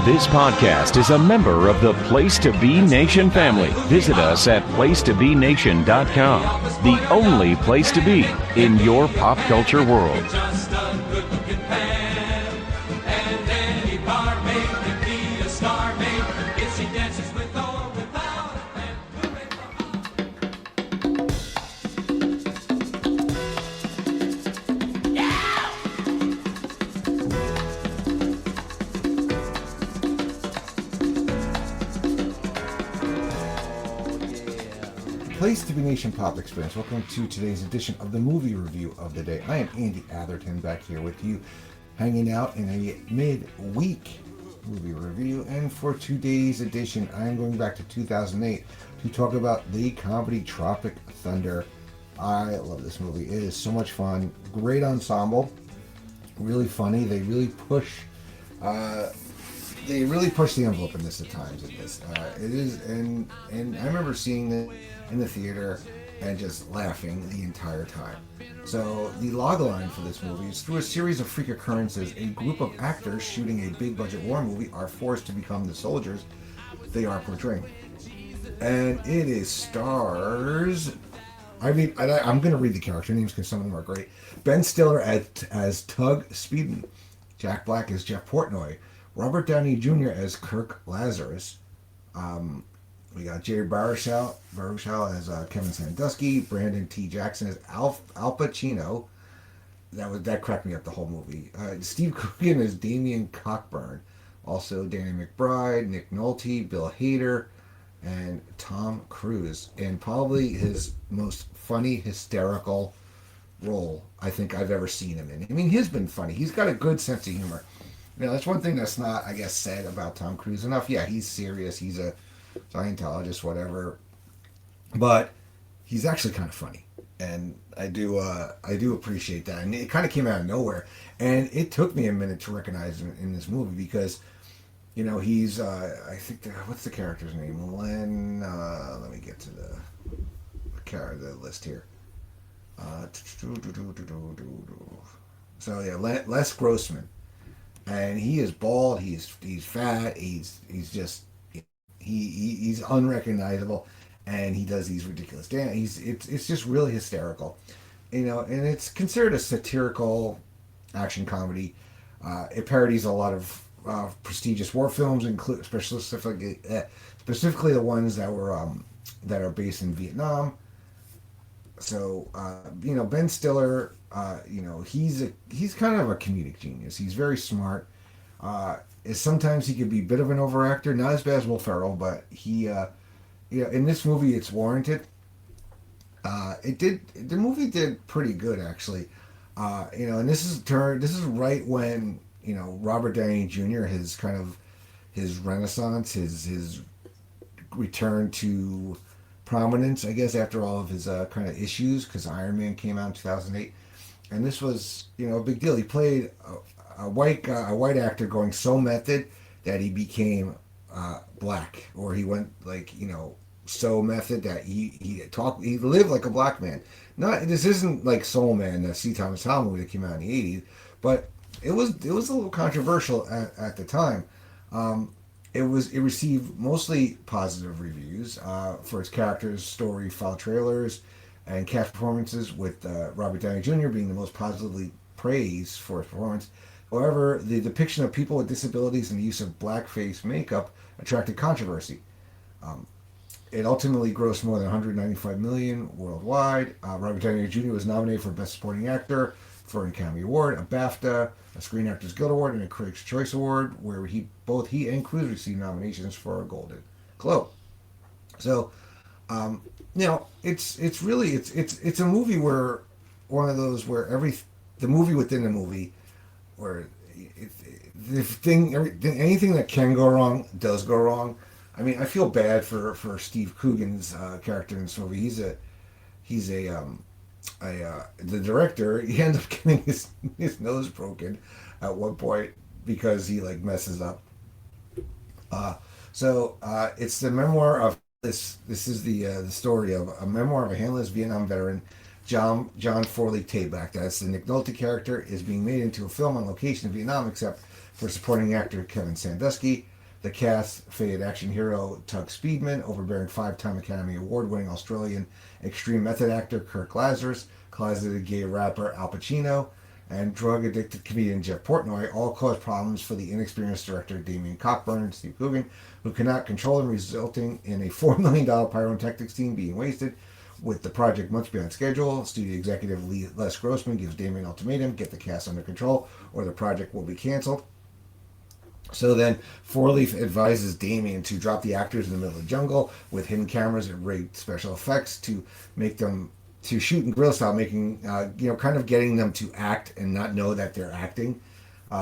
This podcast is a member of the Place to Be Nation family. Visit us at placetobenation.com, the only place to be in your pop culture world. Just a good-looking man, and any barmaid can be a star maid if she dances with or without a plan. Place to Be Nation Pop Experience. Welcome to today's edition of the movie review of the day. I am Andy Atherton back here with you, hanging out in a mid-week movie review. And for today's edition, I am going back to 2008 to talk about the comedy Tropic Thunder. I love this movie. It is so much fun. Great ensemble. Really funny. They really push the envelope in this at times. It is, and I remember seeing it in the theater and just laughing the entire time. So the logline for this movie is: through a series of freak occurrences, a group of actors shooting a big budget war movie are forced to become the soldiers they are portraying. And it is stars. I'm going to read the character names because some of them are great. Ben Stiller as Tug Speedon, Jack Black as Jeff Portnoy, Robert Downey Jr. as Kirk Lazarus. We got Jerry Baruchel as Kevin Sandusky, Brandon T. Jackson as Al Pacino. That cracked me up the whole movie. Steve Coogan as Damian Cockburn. Also Danny McBride, Nick Nolte, Bill Hader, and Tom Cruise. And probably his most funny, hysterical role I think I've ever seen him in. I mean, he's been funny. He's got a good sense of humor. You know, that's one thing that's not, I guess, said about Tom Cruise enough. Yeah, he's serious. He's a Scientologist, whatever. But he's actually kind of funny. And I do appreciate that. And it kind of came out of nowhere. And it took me a minute to recognize him in this movie because, you know, he's, I think, what's the character's name? Let me get to the list here. So, yeah, Les Grossman. And he is bald, he's fat, he's unrecognizable, and he does these ridiculous dances. It's just really hysterical, you know. And it's considered a satirical action comedy. It parodies a lot of prestigious war films, specifically the ones that are based in Vietnam. So you know, Ben Stiller, you know, he's kind of a comedic genius. He's very smart. Sometimes he could be a bit of an overactor, not as bad as Will Ferrell, but he, in this movie it's warranted. The movie did pretty good actually. You know, and this is right when, you know, Robert Downey Jr. his renaissance, his return to prominence, I guess, after all of his kind of issues, because Iron Man came out in 2008. And this was, you know, a big deal. He played a white actor going so method that he became black, or he went, like, you know, so method that he lived like a black man. This isn't like Soul Man, the C. Thomas Howell movie that came out in the 80s, but it was a little controversial at the time. It received mostly positive reviews for its characters, story, file trailers, and cast performances, with Robert Downey Jr. being the most positively praised for his performance. However, the depiction of people with disabilities and the use of blackface makeup attracted controversy. It ultimately grossed more than $195 million worldwide. Robert Downey Jr. was nominated for Best Supporting Actor for an Academy Award, a BAFTA, a Screen Actors Guild Award, and a Critics' Choice Award, where both he and Cruise received nominations for a Golden Globe. So, you know, it's a movie where one of those where the movie within the movie, where anything that can go wrong does go wrong. I mean, I feel bad for Steve Coogan's character in this movie. The director, he ends up getting his nose broken at one point because he like messes up. So it's the memoir of this. This is the story of a memoir of a handless Vietnam veteran, John Forley Tabak. That's the Nick Nolte character, is being made into a film on location in Vietnam, except for supporting actor Kevin Sandusky. The cast faded action hero Tug Speedman, overbearing 5-time Academy Award-winning Australian extreme method actor Kirk Lazarus, closeted gay rapper Al Pacino, and drug-addicted comedian Jeff Portnoy all caused problems for the inexperienced director Damien Cockburn and Steve Coogan, who cannot control them, resulting in a $4 million pyrotechnics team being wasted. With the project much beyond schedule, studio executive Les Grossman gives Damien an ultimatum: get the cast under control or the project will be canceled. So then, Four Leaf advises Damien to drop the actors in the middle of the jungle with hidden cameras and rigged special effects to make them to shoot in guerrilla style, making kind of getting them to act and not know that they're acting.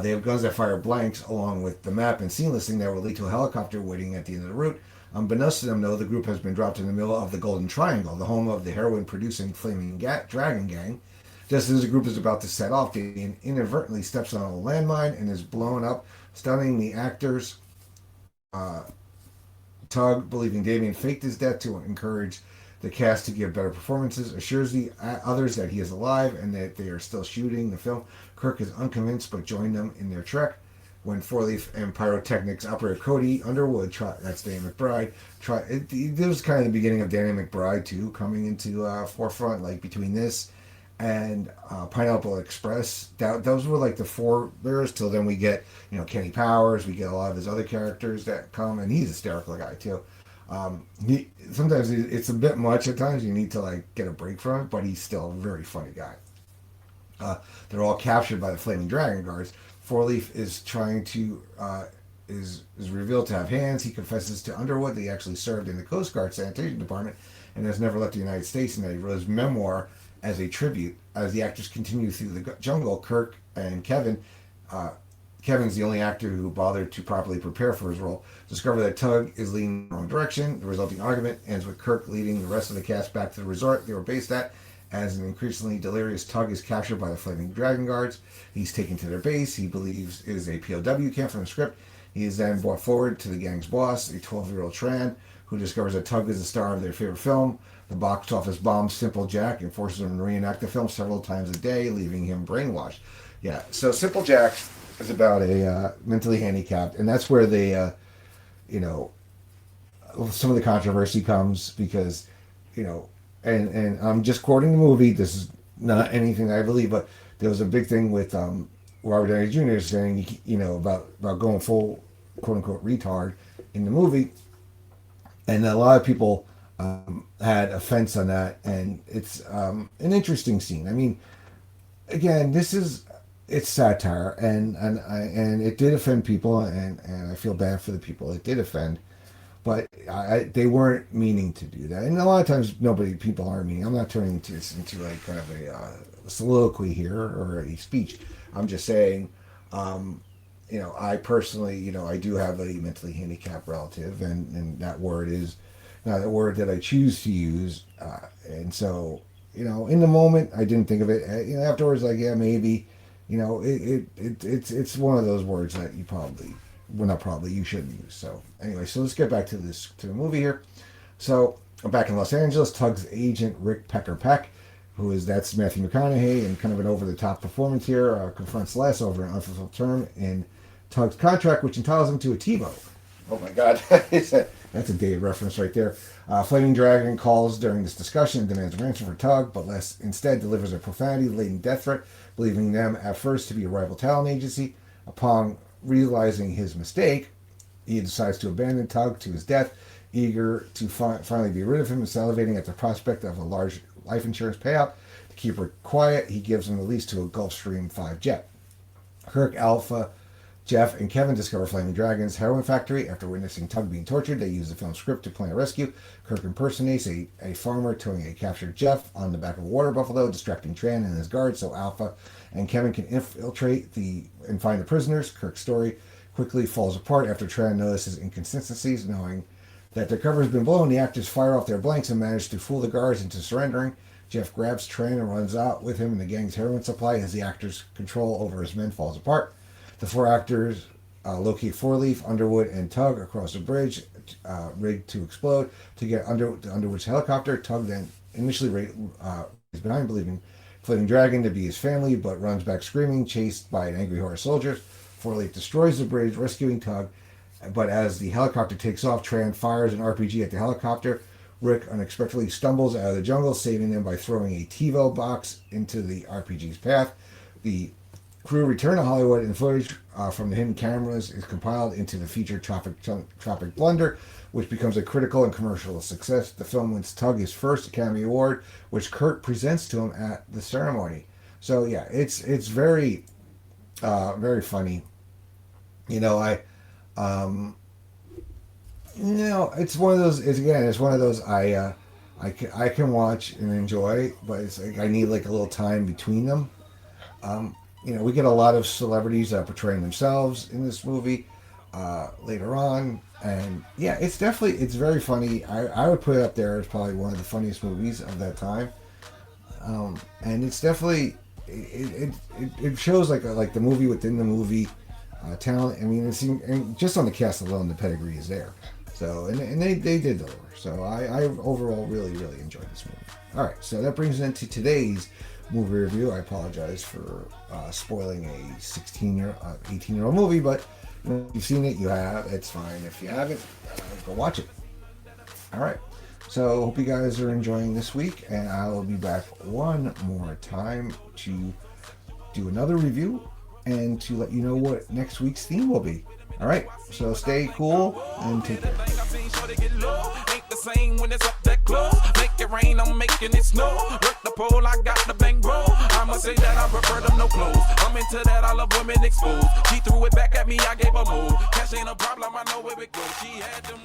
They have guns that fire blanks along with the map and scene listing that will lead to a helicopter waiting at the end of the route. Unbeknownst to them, though, the group has been dropped in the middle of the Golden Triangle, the home of the heroin-producing Flaming Dragon Gang. Just as the group is about to set off, Damien inadvertently steps on a landmine and is blown up, stunning the actors. Tug, believing Damien faked his death to encourage the cast to give better performances, assures the others that he is alive and that they are still shooting the film. Kirk is unconvinced but joined them in their trek. When Four Leaf and Pyrotechnics operator Cody Underwood, that's Danny McBride, this was kind of the beginning of Danny McBride too, coming into forefront, like between this and Pineapple Express. Those were like the four bears till then we get, Kenny Powers, we get a lot of his other characters that come, and he's a hysterical guy too. Sometimes it's a bit much at times, you need to like get a break from it, but he's still a very funny guy. They're all captured by the Flaming Dragon Guards. Four Leaf is trying to is revealed to have hands. He confesses to Underwood that he actually served in the Coast Guard Sanitation Department and has never left the United States, and that he wrote his memoir as a tribute. As the actors continue through the jungle, Kirk and Kevin, Kevin's the only actor who bothered to properly prepare for his role, discover that Tug is leading in the wrong direction. The resulting argument ends with Kirk leading the rest of the cast back to the resort they were based at. As an increasingly delirious Tug is captured by the Flaming Dragon Guards, he's taken to their base he believes is a POW camp from the script. He is then brought forward to the gang's boss, a 12-year-old Tran, who discovers that Tug is the star of their favorite film. The box office bombs Simple Jack and forces him to reenact the film several times a day, leaving him brainwashed. Yeah, so Simple Jack is about a mentally handicapped, and that's where they, some of the controversy comes because, and I'm just quoting the movie. This is not anything I believe, but there was a big thing with Robert Downey Jr. saying, about going full quote unquote retard in the movie, and a lot of people had offense on that, and it's an interesting scene. I mean, again, it's satire, and it did offend people, and I feel bad for the people it did offend. But they weren't meaning to do that. And a lot of times, people aren't meaning. I'm not turning this into like kind of a soliloquy here or a speech. I'm just saying, I personally, I do have a mentally handicapped relative, and that word is not a word that I choose to use. And so, in the moment, I didn't think of it. Afterwards, like, yeah, maybe, it's one of those words that you probably... Well, not probably, you shouldn't use. So anyway, so let's get back to the movie here. So back in Los Angeles, Tug's agent Rick Pecker Peck, that's Matthew McConaughey, and kind of an over-the-top performance here, confronts Les over an unfulfilled term in Tug's contract, which entitles him to a TiVo. Oh my God, that's a dated reference right there. Flaming Dragon calls during this discussion and demands a ransom for Tug, but Les instead delivers a profanity-laden death threat, believing them at first to be a rival talent agency. Upon realizing his mistake, he decides to abandon Tug to his death, eager to finally be rid of him and salivating at the prospect of a large life insurance payout. To keep her quiet, he gives him the lease to a Gulfstream 5 jet. Kirk, Alpha, Jeff, and Kevin discover Flaming Dragon's heroin factory. After witnessing Tug being tortured, they use the film script to plan a rescue. Kirk impersonates a farmer towing a captured Jeff on the back of a water buffalo, distracting Tran and his guards so Alpha and Kevin can infiltrate and find the prisoners. Kirk's story quickly falls apart after Tran notices inconsistencies. Knowing that their cover has been blown, the actors fire off their blanks and manage to fool the guards into surrendering. Jeff grabs Tran and runs out with him in the gang's heroin supply as the actors' control over his men falls apart. The four actors locate Four Leaf, Underwood, and Tug across a bridge, rigged to explode. To get Underwood's helicopter, Tug then initially is behind, believing Flaming Dragon to be his family, but runs back screaming, chased by an angry horde of soldiers. Four Leaf destroys the bridge, rescuing Tug, But as the helicopter takes off, Tran fires an RPG at the helicopter. Rick unexpectedly stumbles out of the jungle, saving them by throwing a TiVo box into the RPG's path. The crew return to Hollywood, and footage from the hidden cameras is compiled into the feature Tropic Thunder, which becomes a critical and commercial success. The film wins Tug his first Academy Award, which Kurt presents to him at the ceremony. So yeah, it's very very funny. You know, it's one of those. It's one of those I can watch and enjoy, but it's like I need like a little time between them. We get a lot of celebrities portraying themselves in this movie later on, and yeah, it's very funny. I would put it up there as probably one of the funniest movies of that time, and it's definitely it shows like the movie within the movie talent. I mean, and just on the cast alone, the pedigree is there. So and they did deliver. So I overall really enjoyed this movie. All right, so that brings us into today's movie review. I apologize for spoiling a 18-year-old movie, but if you've seen it, you have. It's fine. If you haven't, go watch it. All right. So hope you guys are enjoying this week, and I will be back one more time to do another review and to let you know what next week's theme will be. All right. So stay cool and take care. Same when it's up that close. Make it rain, I'm making it snow. Work the pole, I got the bang roll. I'ma say that I prefer them no clothes. I'm into that, I love women exposed. She threw it back at me, I gave her more. Cash ain't a problem, I know where it goes. She had them.